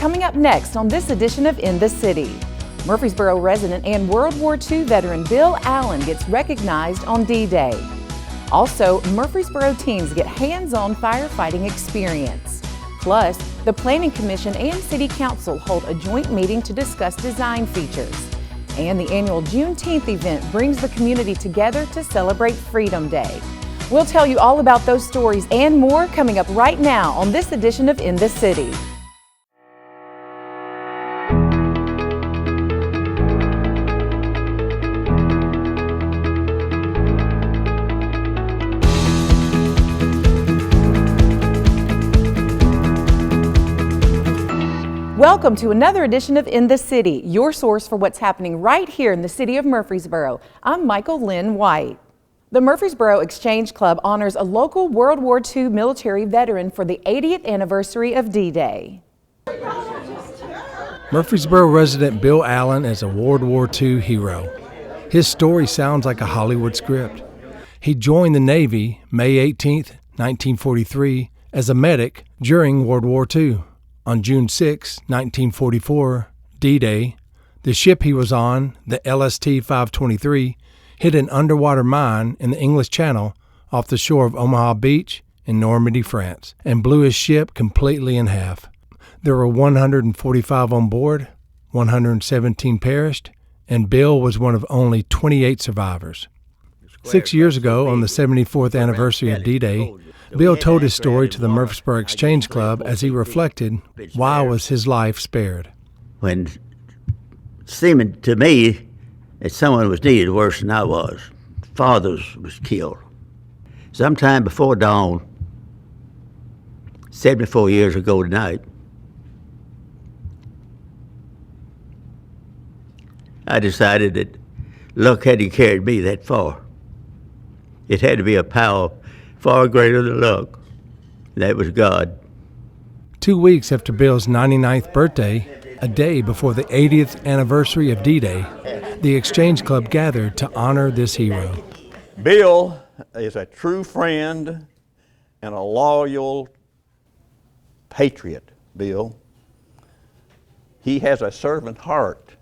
Coming up next on this edition of In the City. Murfreesboro resident and World War II veteran Bill Allen gets recognized on D-Day. Also, Murfreesboro teens get hands-on firefighting experience. Plus, the Planning Commission and City Council hold a joint meeting to discuss design features. And the annual Juneteenth event brings the community together to celebrate Freedom Day. We'll tell you all about those stories and more coming up right now on this edition of In the City. Welcome to another edition of In the City, your source for what's happening right here in the city of Murfreesboro. I'm Michael Linn White. The Murfreesboro Exchange Club honors a local World War II military veteran for the 80th anniversary of D-Day. Murfreesboro resident Bill Allen is a World War II hero. His story sounds like a Hollywood script. He joined the Navy May 18, 1943, as a medic during World War II. On June 6, 1944, D-Day, the ship he was on, the LST-523, hit an underwater mine in the English Channel off the shore of Omaha Beach in Normandy, France, and blew his ship completely in half. There were 145 on board, 117 perished, and Bill was one of only 28 survivors. 6 years ago, on the 74th anniversary of D-Day, Bill told his story to the Murfreesboro Exchange Club as he reflected, why was his life spared? When it seemed to me that someone was needed worse than I was, fathers was killed. Sometime before dawn, 74 years ago tonight, I decided that luck hadn't carried me that far. It had to be a power far greater than luck. That was God. 2 weeks after Bill's 99th birthday, a day before the 80th anniversary of D-Day, the Exchange Club gathered to honor this hero. Bill is a true friend and a loyal patriot, Bill. He has a servant heart.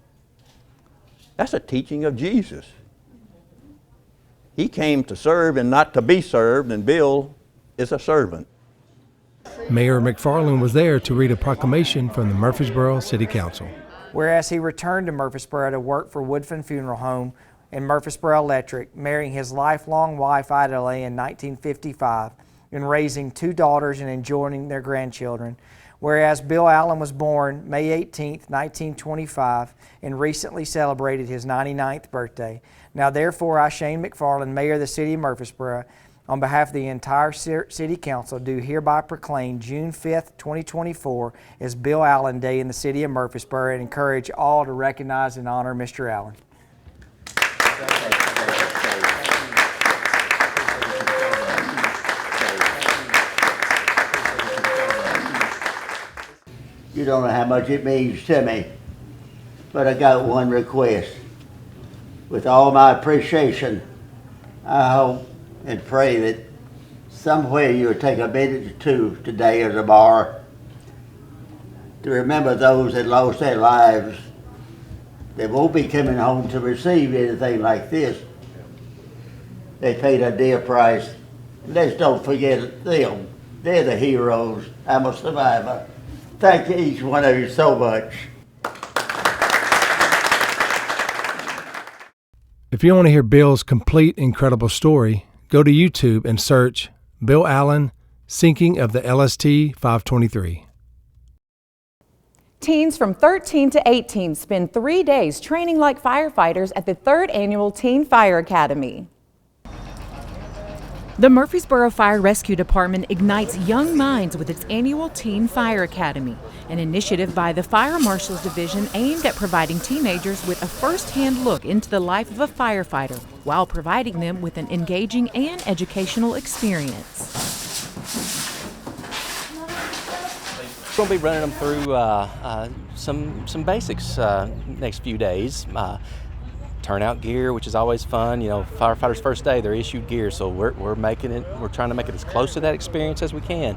That's a teaching of Jesus. He came to serve and not to be served, and Bill is a servant. Mayor McFarland was there to read a proclamation from the Murfreesboro City Council. Whereas he returned to Murfreesboro to work for Woodfin Funeral Home and Murfreesboro Electric, marrying his lifelong wife Idale in 1955 and raising 2 daughters and enjoying their grandchildren. Whereas Bill Allen was born May 18, 1925 and recently celebrated his 99th birthday. Now therefore I, Shane McFarland, Mayor of the City of Murfreesboro, on behalf of the entire City Council, do hereby proclaim June 5th, 2024 as Bill Allen Day in the City of Murfreesboro and encourage all to recognize and honor Mr. Allen. You don't know how much it means to me, but I got one request. With all my appreciation, I hope and pray that somewhere you'll take a minute or two today or tomorrow to remember those that lost their lives. They won't be coming home to receive anything like this. They paid a dear price. Let's don't forget them. They're the heroes. I'm a survivor. Thank each one of you so much. If you want to hear Bill's complete, incredible story, go to YouTube and search Bill Allen, Sinking of the LST-523. Teens from 13 to 18 spend 3 days training like firefighters at the 3rd Annual Teen Fire Academy. The Murfreesboro Fire Rescue Department ignites young minds with its annual Teen Fire Academy, an initiative by the Fire Marshals Division aimed at providing teenagers with a first-hand look into the life of a firefighter while providing them with an engaging and educational experience. We're going to be running them through some basics next few days. turnout gear, which is always fun. You know, firefighters' first day, they're issued gear, so we're trying to make it as close to that experience as we can.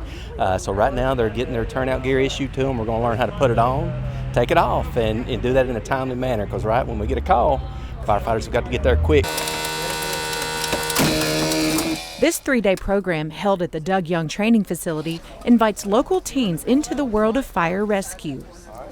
So right now they're getting their turnout gear issued to them. We're going to learn how to put it on, take it off, and do that in a timely manner, because right when we get a call, firefighters have got to get there quick. This 3-day program, held at the Doug Young Training Facility, invites local teens into the world of fire rescue.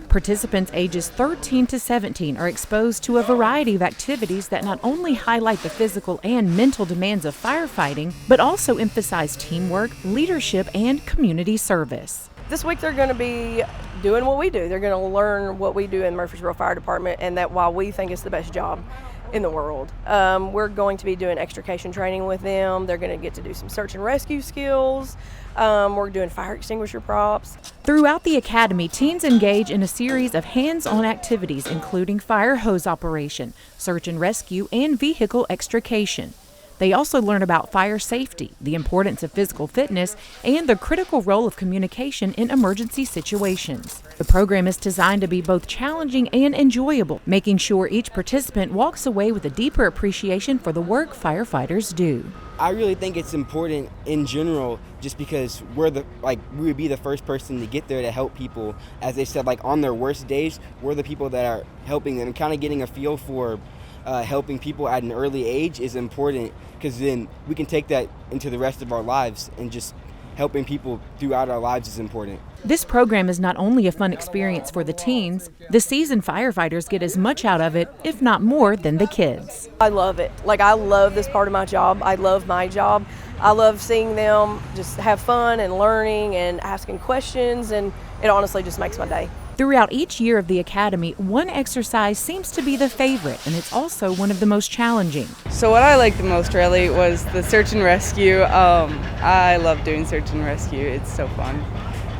Participants ages 13 to 17 are exposed to a variety of activities that not only highlight the physical and mental demands of firefighting, but also emphasize teamwork, leadership, and community service. This week they're going to be doing what we do. They're going to learn what we do in Murfreesboro Fire Department, and that why we think it's the best job in the world. We're going to be doing extrication training with them. They're going to get to do some search and rescue skills. We're doing fire extinguisher props. Throughout the academy, teens engage in a series of hands-on activities, including fire hose operation, search and rescue, and vehicle extrication. They also learn about fire safety, the importance of physical fitness, and the critical role of communication in emergency situations. The program is designed to be both challenging and enjoyable, making sure each participant walks away with a deeper appreciation for the work firefighters do. I really think it's important in general, just because we would be the first person to get there to help people. As they said, on their worst days, we're the people that are helping them. Kind of getting a feel for helping people at an early age is important, because then we can take that into the rest of our lives, and just helping people throughout our lives is important. This program is not only a fun experience for the teens, the seasoned firefighters get as much out of it, if not more, than the kids. I love it. I love this part of my job. I love my job. I love seeing them just have fun and learning and asking questions, and it honestly just makes my day. Throughout each year of the academy, one exercise seems to be the favorite, and it's also one of the most challenging. So what I liked the most really was the search and rescue. I love doing search and rescue. It's so fun.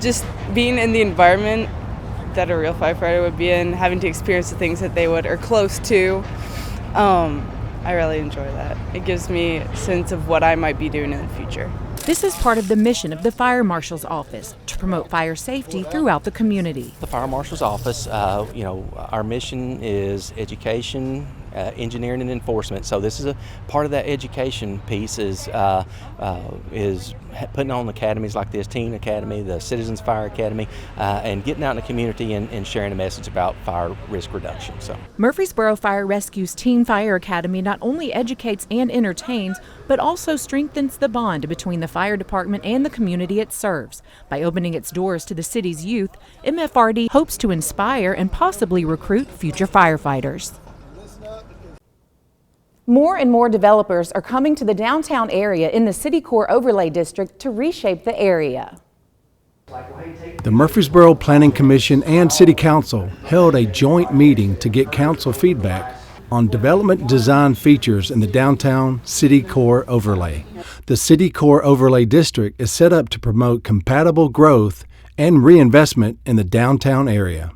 Just being in the environment that a real firefighter would be in, having to experience the things that they would, or close to. I really enjoy that. It gives me a sense of what I might be doing in the future. This is part of the mission of the Fire Marshal's Office, to promote fire safety throughout the community. The Fire Marshal's Office, our mission is education, engineering, and enforcement. So this is a part of that education piece is putting on academies like this, Teen Academy, the Citizens Fire Academy, and getting out in the community and sharing a message about fire risk reduction. So Murfreesboro Fire Rescue's Teen Fire Academy not only educates and entertains, but also strengthens the bond between the fire department and the community it serves. By opening its doors to the city's youth, MFRD hopes to inspire and possibly recruit future firefighters. More and more developers are coming to the downtown area in the City Core Overlay District to reshape the area. The Murfreesboro Planning Commission and City Council held a joint meeting to get council feedback on development design features in the downtown City Core Overlay. The City Core Overlay District is set up to promote compatible growth and reinvestment in the downtown area.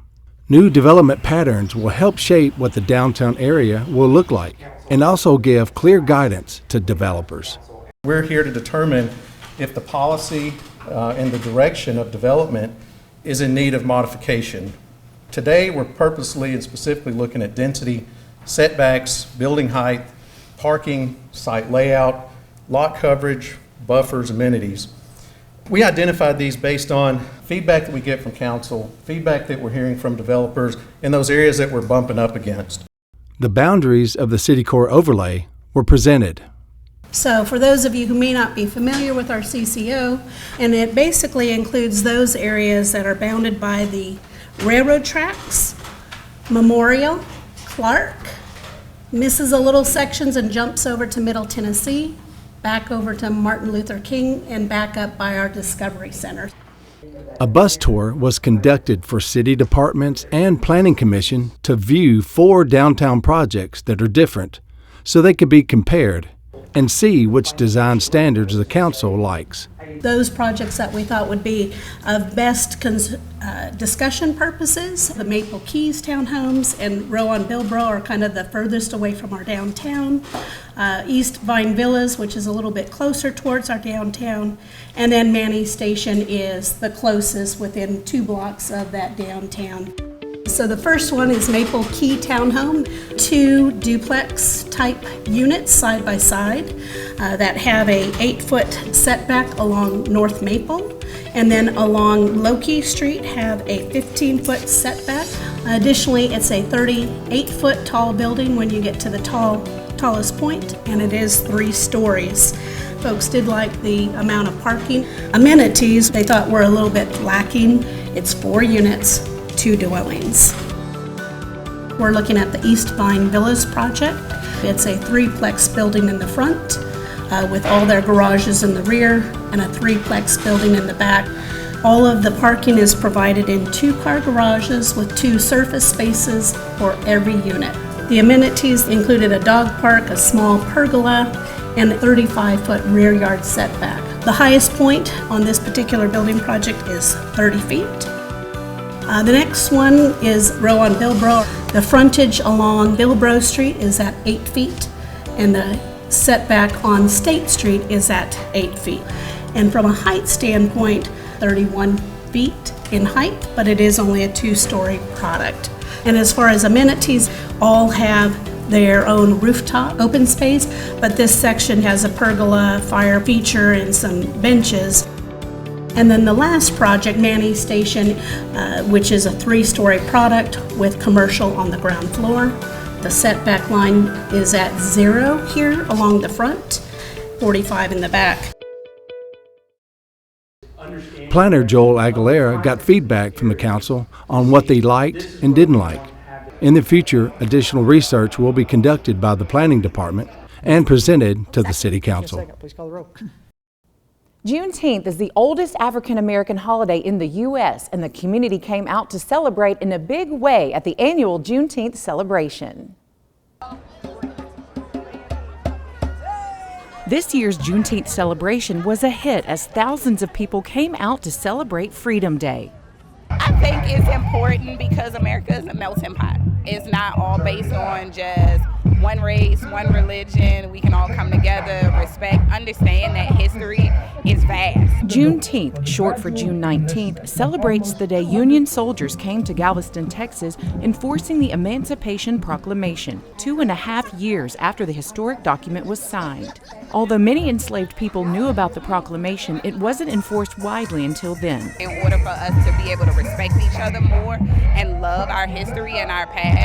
New development patterns will help shape what the downtown area will look like, and also give clear guidance to developers. We're here to determine if the policy and the direction of development is in need of modification. Today, we're purposely and specifically looking at density, setbacks, building height, parking, site layout, lot coverage, buffers, amenities. We identified these based on feedback that we get from council, feedback that we're hearing from developers in those areas that we're bumping up against. The boundaries of the City Core Overlay were presented. So for those of you who may not be familiar with our CCO, and it basically includes those areas that are bounded by the railroad tracks, Memorial, Clark, misses a little sections and jumps over to Middle Tennessee, back over to Martin Luther King, and back up by our Discovery Center. A bus tour was conducted for city departments and planning commission to view 4 downtown projects that are different, so they could be compared and see which design standards the council likes. Those projects that we thought would be of best discussion purposes, the Maple Keys townhomes and Rowan Bilbro are kind of the furthest away from our downtown. East Vine Villas, which is a little bit closer towards our downtown, and then Manny Station is the closest within 2 blocks of that downtown. So the first one is Maple Key Townhome, 2 duplex type units side by side that have a 8-foot setback along North Maple, and then along Loki Street have a 15-foot setback. Additionally, it's a 38-foot tall building when you get to the tallest point, and it is 3 stories. Folks did like the amount of parking. Amenities they thought were a little bit lacking. It's 4 units, 2 dwellings. We're looking at the East Vine Villas project. It's a 3-plex building in the front with all their garages in the rear and a 3-plex building in the back. All of the parking is provided in 2-car garages with 2 surface spaces for every unit. The amenities included a dog park, a small pergola, and a 35-foot rear yard setback. The highest point on this particular building project is 30 feet. The next one is Row on Bilbro. The frontage along Bilbro Street is at 8 feet, and the setback on State Street is at 8 feet. And from a height standpoint, 31 feet in height, but it is only a 2-story product. And as far as amenities, all have their own rooftop open space, but this section has a pergola, fire feature, and some benches. And then the last project, Manny Station, which is a 3-story product with commercial on the ground floor. The setback line is at 0 here along the front, 45 in the back. Planner Joel Aguilera got feedback from the council on what they liked and didn't like. In the future, additional research will be conducted by the planning department and presented to the city council. Please call the roll. Juneteenth is the oldest African American holiday in the U.S., and the community came out to celebrate in a big way at the annual Juneteenth celebration. This year's Juneteenth celebration was a hit as thousands of people came out to celebrate Freedom Day. I think it's important because America is a melting pot. It's not all based on just one race, one religion. We can all come together, respect, understand that history is vast. Juneteenth, short for June 19th, celebrates the day Union soldiers came to Galveston, Texas, enforcing the Emancipation Proclamation, 2.5 years after the historic document was signed. Although many enslaved people knew about the proclamation, it wasn't enforced widely until then. In order for us to be able to respect each other more and love our history and our past,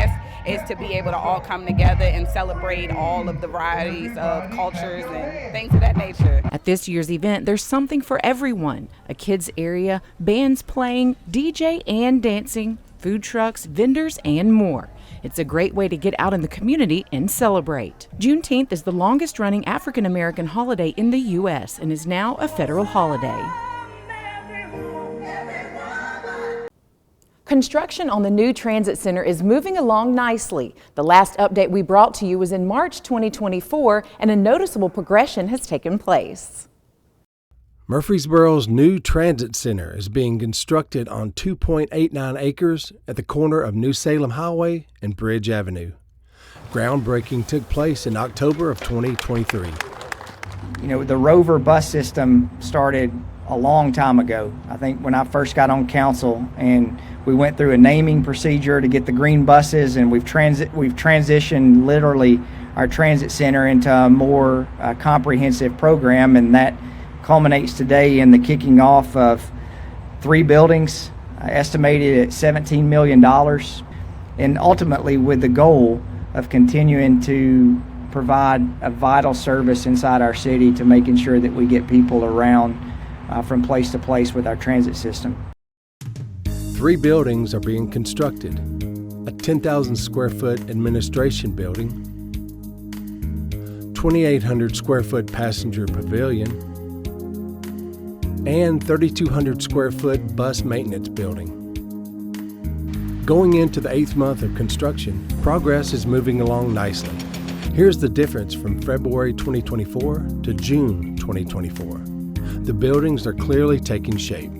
is to be able to all come together and celebrate all of the varieties of cultures and things of that nature. At this year's event, there's something for everyone. A kids area, bands playing, DJ and dancing, food trucks, vendors, and more. It's a great way to get out in the community and celebrate. Juneteenth is the longest running African American holiday in the U.S. and is now a federal holiday. Construction on the new transit center is moving along nicely. The last update we brought to you was in March 2024, and a noticeable progression has taken place. Murfreesboro's new transit center is being constructed on 2.89 acres at the corner of New Salem Highway and Bridge Avenue. Groundbreaking took place in October of 2023. You know, the Rover bus system started a long time ago. I think when I first got on council, and we went through a naming procedure to get the green buses, and we've transitioned literally our transit center into a more comprehensive program, and that culminates today in the kicking off of 3 buildings estimated at $17 million, and ultimately with the goal of continuing to provide a vital service inside our city to making sure that we get people around from place to place with our transit system. 3 buildings are being constructed: a 10,000 square foot administration building, 2,800 square foot passenger pavilion, and 3,200 square foot bus maintenance building. Going into the 8th month of construction, progress is moving along nicely. Here's the difference from February 2024 to June 2024. The buildings are clearly taking shape.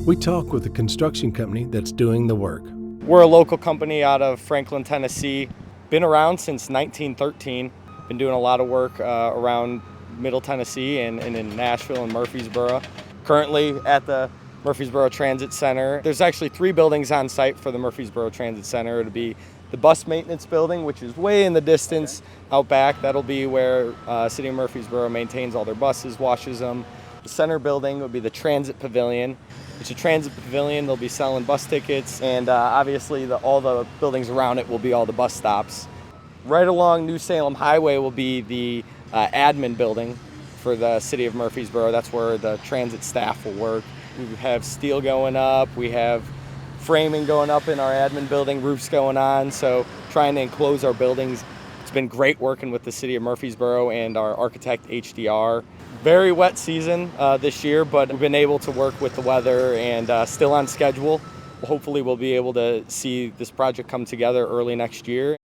We talk with the construction company that's doing the work. We're a local company out of Franklin, Tennessee. Been around since 1913. Been doing a lot of work around Middle Tennessee and in Nashville and Murfreesboro. Currently at the Murfreesboro Transit Center. There's actually 3 buildings on site for the Murfreesboro Transit Center. It'll be the bus maintenance building, which is way in the distance out back. That'll be where City of Murfreesboro maintains all their buses, washes them. The center building will be the Transit Pavilion. It's a transit pavilion. They'll be selling bus tickets, and obviously all the buildings around it will be all the bus stops. Right along New Salem Highway will be the admin building for the City of Murfreesboro. That's where the transit staff will work. We have steel going up. We have framing going up in our admin building, roofs going on, so trying to enclose our buildings. It's been great working with the City of Murfreesboro and our architect HDR. Very wet season this year, but we've been able to work with the weather and still on schedule. Hopefully we'll be able to see this project come together early next year.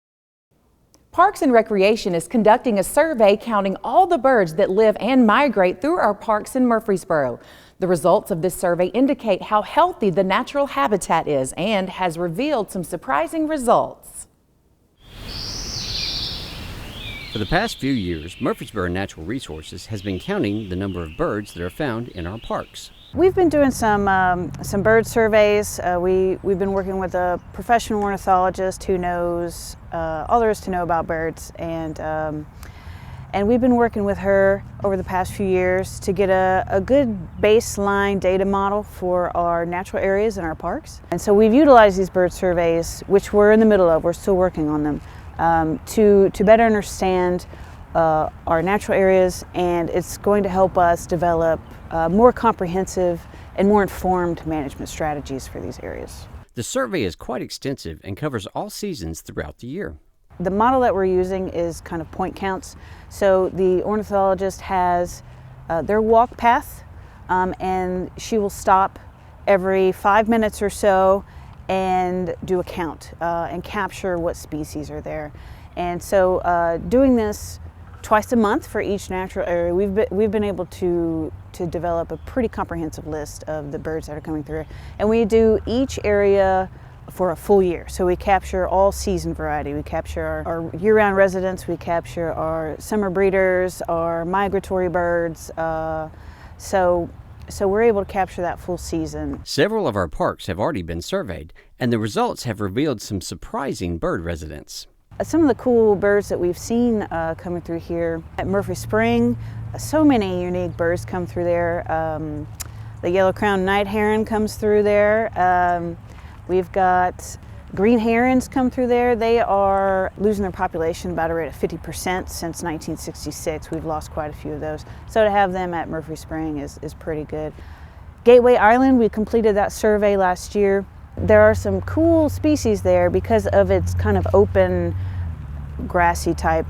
Parks and Recreation is conducting a survey counting all the birds that live and migrate through our parks in Murfreesboro. The results of this survey indicate how healthy the natural habitat is and has revealed some surprising results. For the past few years, Murfreesboro Natural Resources has been counting the number of birds that are found in our parks. We've been doing some bird surveys. We've been working with a professional ornithologist who knows all there is to know about birds, and we've been working with her over the past few years to get a good baseline data model for our natural areas in our parks. And so we've utilized these bird surveys, which we're in the middle of, we're still working on them, to better understand our natural areas, and it's going to help us develop more comprehensive and more informed management strategies for these areas. The survey is quite extensive and covers all seasons throughout the year. The model that we're using is kind of point counts. So the ornithologist has their walk path, and she will stop every 5 minutes or so and do a count and capture what species are there. And so doing this twice a month for each natural area, we've been able to develop a pretty comprehensive list of the birds that are coming through. And we do each area for a full year. So we capture all season variety. We capture our year-round residents, we capture our summer breeders, our migratory birds. So we're able to capture that full season. Several of our parks have already been surveyed, and the results have revealed some surprising bird residents. Some of the cool birds that we've seen coming through here at Murphy Spring, so many unique birds come through there. The yellow-crowned night heron comes through there. We've got green herons come through there. They are losing their population about a rate of 50% since 1966. We've lost quite a few of those. So to have them at Murphy Spring is pretty good. Gateway Island, we completed that survey last year. There are some cool species there because of its kind of open, grassy type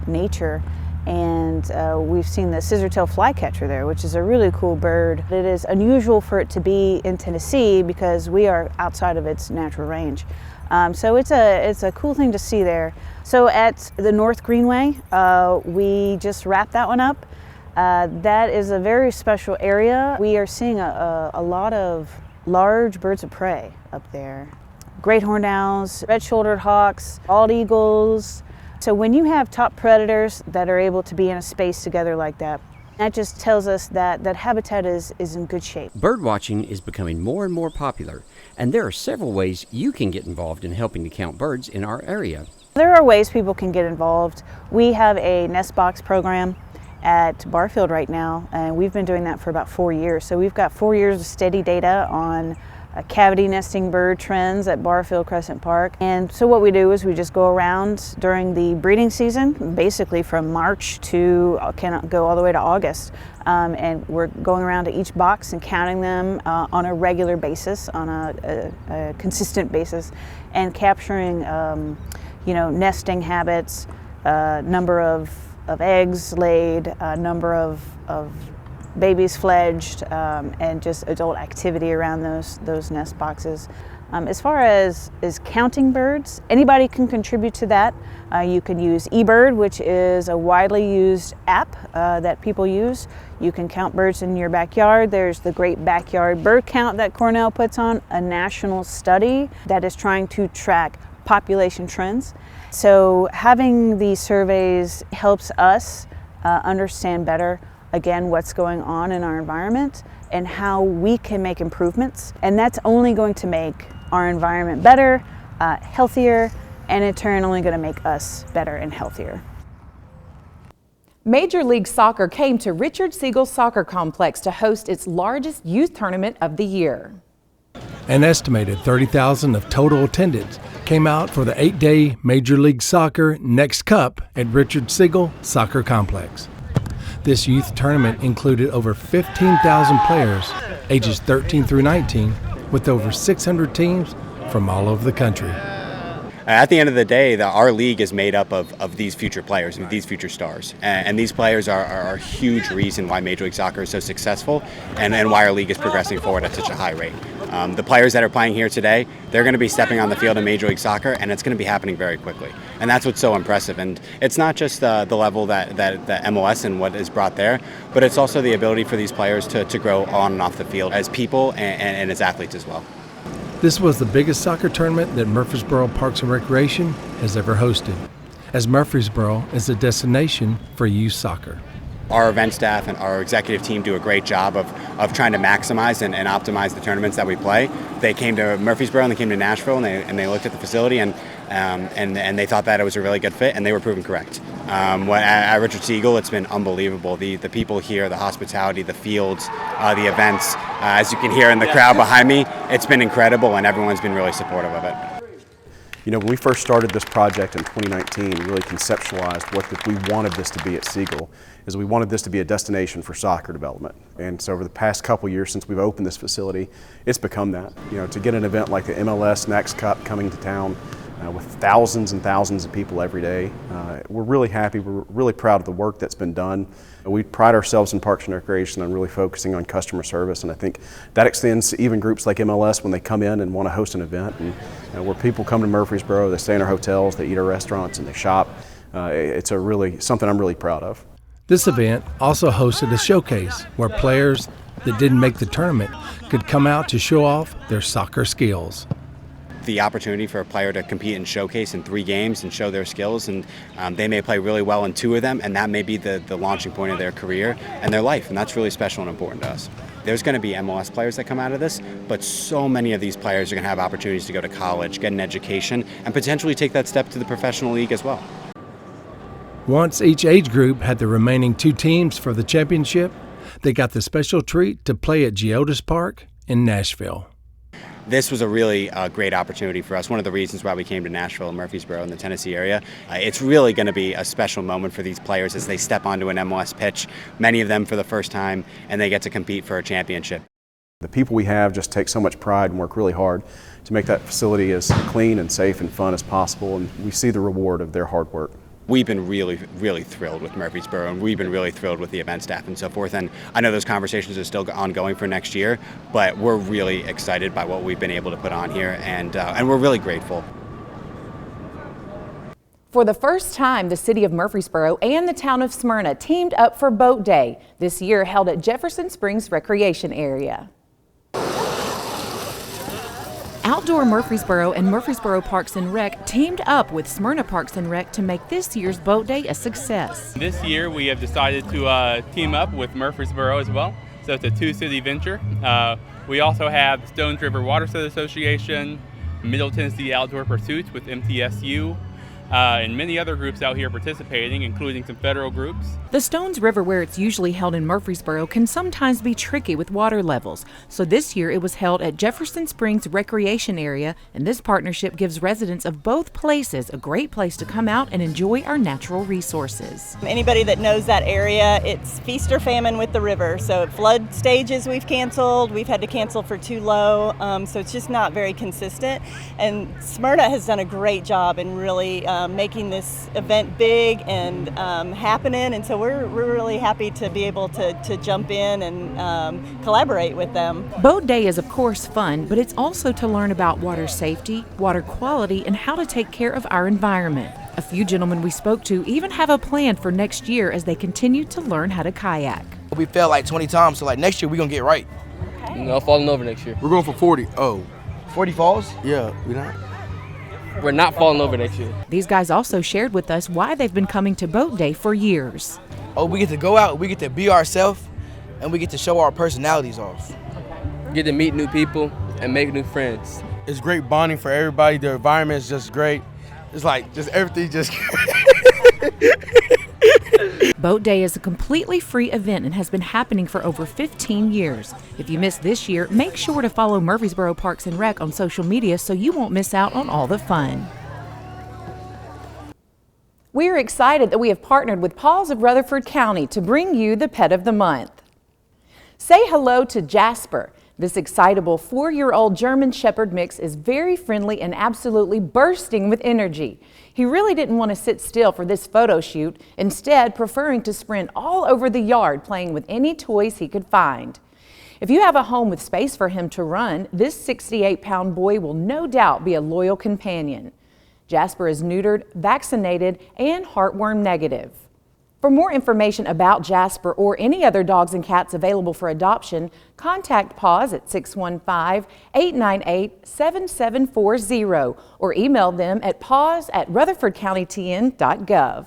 nature. And we've seen the scissor-tailed flycatcher there, which is a really cool bird. It is unusual for it to be in Tennessee because we are outside of its natural range. So it's a cool thing to see there. So at the North Greenway, we just wrapped that one up. That is a very special area. We are seeing a lot of large birds of prey up there. Great horned owls, red-shouldered hawks, bald eagles. So when you have top predators that are able to be in a space together like that, that just tells us that habitat is in good shape. Bird watching is becoming more and more popular, and there are several ways you can get involved in helping to count birds in our area. There are ways people can get involved. We have a nest box program at Barfield right now, and we've been doing that for about 4 years. So we've got 4 years of steady data on cavity nesting bird trends at Barfield Crescent Park. And so what we do is we just go around during the breeding season, basically from March to, can go all the way to August. And we're going around to each box and counting them on a regular basis, on a consistent basis, and capturing nesting habits, number of eggs laid, number of babies fledged, and just adult activity around those nest boxes. As far as counting birds, anybody can contribute to that. You can use eBird, which is a widely used app that people use. You can count birds in your backyard. There's the Great Backyard Bird Count that Cornell puts on, a national study that is trying to track population trends. So having these surveys helps us understand better, again, what's going on in our environment and how we can make improvements. And that's only going to make our environment better, healthier, and in turn only going to make us better and healthier. Major League Soccer came to Richard Siegel Soccer Complex to host its largest youth tournament of the year. An estimated 30,000 of total attendance came out for the 8-day Major League Soccer Next Cup at Richard Siegel Soccer Complex. This youth tournament included over 15,000 players ages 13 through 19 with over 600 teams from all over the country. At the end of the day, our league is made up of these future players and these future stars. And these players are a huge reason why Major League Soccer is so successful and why our league is progressing forward at such a high rate. The players that are playing here today, they're going to be stepping on the field in Major League Soccer, and it's going to be happening very quickly. And that's what's so impressive. And it's not just the level that MLS and what is brought there, but it's also the ability for these players to grow on and off the field as people and as athletes as well. This was the biggest soccer tournament that Murfreesboro Parks and Recreation has ever hosted, as Murfreesboro is a destination for youth soccer. Our event staff and our executive team do a great job of trying to maximize and optimize the tournaments that we play. They came to Murfreesboro and they came to Nashville and they looked at the facility and they thought that it was a really good fit, and they were proven correct. At Richard Siegel, it's been unbelievable. The people here, the hospitality, the fields, the events, as you can hear in the crowd behind me, it's been incredible, and everyone's been really supportive of it. You know, when we first started this project in 2019, we really conceptualized what we wanted this to be at Siegel, is we wanted this to be a destination for soccer development. And so over the past couple years since we've opened this facility, it's become that. You know, to get an event like the MLS Next Cup coming to town with thousands and thousands of people every day, we're really happy, we're really proud of the work that's been done. We pride ourselves in Parks and Recreation on really focusing on customer service, and I think that extends to even groups like MLS when they come in and want to host an event, and where people come to Murfreesboro, they stay in our hotels, they eat at our restaurants, and they shop. It's something I'm really proud of. This event also hosted a showcase where players that didn't make the tournament could come out to show off their soccer skills. The opportunity for a player to compete and showcase in 3 games and show their skills, and they may play really well in 2 of them, and that may be the launching point of their career and their life, and that's really special and important to us. There's going to be MLS players that come out of this, but so many of these players are going to have opportunities to go to college, get an education, and potentially take that step to the professional league as well. Once each age group had the remaining 2 teams for the championship, they got the special treat to play at Geodis Park in Nashville. This was a really great opportunity for us. One of the reasons why we came to Nashville and Murfreesboro in the Tennessee area. It's really going to be a special moment for these players as they step onto an MLS pitch, many of them for the first time, and they get to compete for a championship. The people we have just take so much pride and work really hard to make that facility as clean and safe and fun as possible, and we see the reward of their hard work. We've been really, really thrilled with Murfreesboro, and we've been really thrilled with the event staff and so forth. And I know those conversations are still ongoing for next year, but we're really excited by what we've been able to put on here, and we're really grateful. For the first time, the city of Murfreesboro and the town of Smyrna teamed up for Boat Day, this year held at Jefferson Springs Recreation Area. Outdoor Murfreesboro and Murfreesboro Parks and Rec teamed up with Smyrna Parks and Rec to make this year's Boat Day a success. This year we have decided to team up with Murfreesboro as well, so it's a 2-city venture. We also have Stones River Watershed Association, Middle Tennessee Outdoor Pursuits with MTSU, and many other groups out here participating, including some federal groups. The Stones River, where it's usually held in Murfreesboro, can sometimes be tricky with water levels. So this year it was held at Jefferson Springs Recreation Area, and this partnership gives residents of both places a great place to come out and enjoy our natural resources. Anybody that knows that area, it's feast or famine with the river. So flood stages we've canceled, we've had to cancel for too low, so it's just not very consistent. And Smyrna has done a great job in really making this event big and happening, and so we're really happy to be able to jump in and collaborate with them. Boat Day is of course fun, but it's also to learn about water safety, water quality, and how to take care of our environment. A few gentlemen we spoke to even have a plan for next year as they continue to learn how to kayak. We fell like 20 times, so like next year we're gonna get right. Okay. No falling over next year. We're going for 40. Oh. 40 falls? Yeah, we're not falling over next year. These guys also shared with us why they've been coming to Boat Day for years. Oh, we get to go out, we get to be ourselves, and we get to show our personalities off. Get to meet new people and make new friends. It's great bonding for everybody. The environment is just great. It's like just everything just Boat Day is a completely free event and has been happening for over 15 years. If you missed this year, make sure to follow Murfreesboro Parks and Rec on social media so you won't miss out on all the fun. We are excited that we have partnered with PAWS of Rutherford County to bring you the Pet of the Month. Say hello to Jasper. This excitable 4-year-old German Shepherd mix is very friendly and absolutely bursting with energy. He really didn't want to sit still for this photo shoot, instead preferring to sprint all over the yard playing with any toys he could find. If you have a home with space for him to run, this 68-pound boy will no doubt be a loyal companion. Jasper is neutered, vaccinated, and heartworm negative. For more information about Jasper or any other dogs and cats available for adoption, contact PAWS at 615-898-7740 or email them at paws@rutherfordcountytn.gov.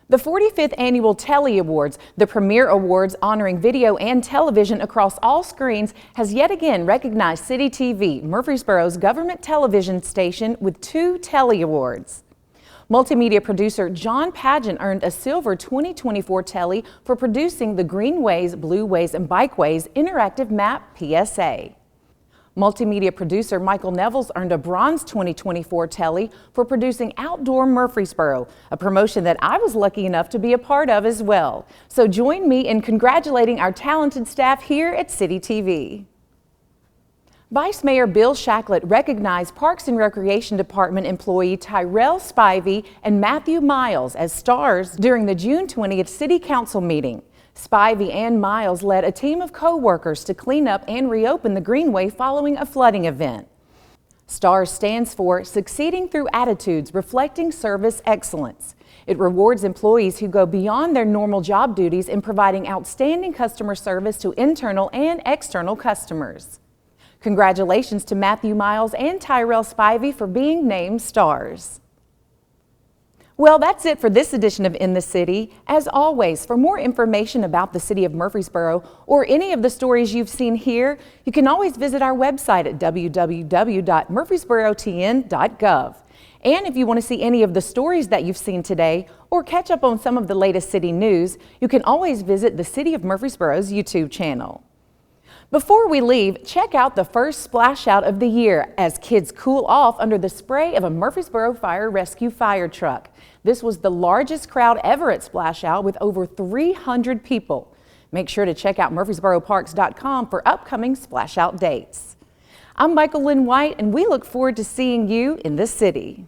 The 45th Annual Telly Awards, the premier awards honoring video and television across all screens, has yet again recognized CityTV, Murfreesboro's government television station, with 2 Telly Awards. Multimedia producer John Pageant earned a silver 2024 Telly for producing the Greenways, Blueways, and Bikeways interactive map PSA. Multimedia producer Michael Nevels earned a bronze 2024 Telly for producing Outdoor Murfreesboro, a promotion that I was lucky enough to be a part of as well. So join me in congratulating our talented staff here at CityTV. Vice Mayor Bill Shacklett recognized Parks and Recreation Department employee Tyrell Spivey and Matthew Miles as stars during the June 20th City Council meeting. Spivey and Miles led a team of co-workers to clean up and reopen the Greenway following a flooding event. STARS stands for Succeeding Through Attitudes Reflecting Service Excellence. It rewards employees who go beyond their normal job duties in providing outstanding customer service to internal and external customers. Congratulations to Matthew Miles and Tyrell Spivey for being named stars. Well, that's it for this edition of In the City. As always, for more information about the City of Murfreesboro or any of the stories you've seen here, you can always visit our website at www.murfreesborotn.gov. And if you want to see any of the stories that you've seen today or catch up on some of the latest city news, you can always visit the City of Murfreesboro's YouTube channel. Before we leave, check out the first splash out of the year as kids cool off under the spray of a Murfreesboro Fire Rescue fire truck. This was the largest crowd ever at Splash Out with over 300 people. Make sure to check out murfreesboroparks.com for upcoming splash out dates. I'm Michael Linn White, and we look forward to seeing you in the city.